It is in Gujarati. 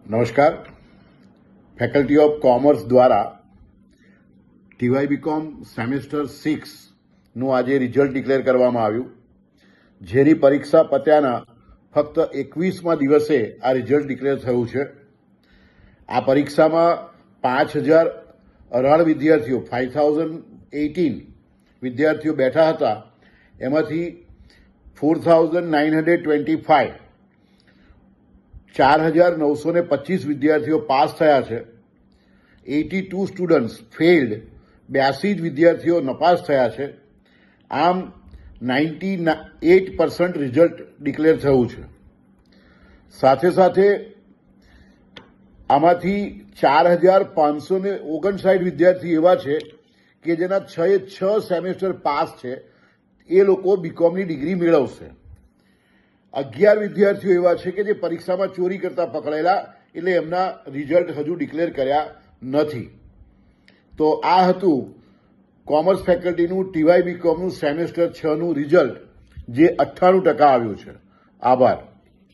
નમસ્કાર. ફેકલ્ટી ઓફ કોમર્સ દ્વારા ટીવાય બીકોમ સેમેસ્ટર 6નું આજે રિઝલ્ટ ડિક્લેર કરવામાં આવ્યું, જેની પરીક્ષા પત્યાના ફક્ત 21મા દિવસે આ રિઝલ્ટ ડિક્લેર થયું છે. આ પરીક્ષામાં 5018 વિદ્યાર્થીઓ 5018 વિદ્યાર્થીઓ બેઠા હતા. એમાંથી 4925 4925 વિદ્યાર્થીઓ પાસ થયા છે. 82 સ્ટુડન્ટ્સ ફેલ્ડ, 82 જ વિદ્યાર્થીઓ નપાસ થયા છે. આમ 98% રિઝલ્ટ ડિક્લેર થયું છે. સાથે સાથે આમાંથી 4559 વિદ્યાર્થી એવા છે કે જેના 6 સેમેસ્ટર પાસ છે. એ લોકો બીકોમની ડિગ્રી મેળવશે. 11 વિદ્યાર્થીઓ એવા છે કે જે પરીક્ષામાં ચોરી કરતા પકડાયેલા, એટલે એમના રિઝલ્ટ હજુ ડિક્લેર કર્યા નથી. તો આ હતું કોમર્સ ફેકલ્ટીનું ટીવાય બીકોમનું સેમેસ્ટર 6નું રિઝલ્ટ, જે 98% આવ્યું છે. આભાર.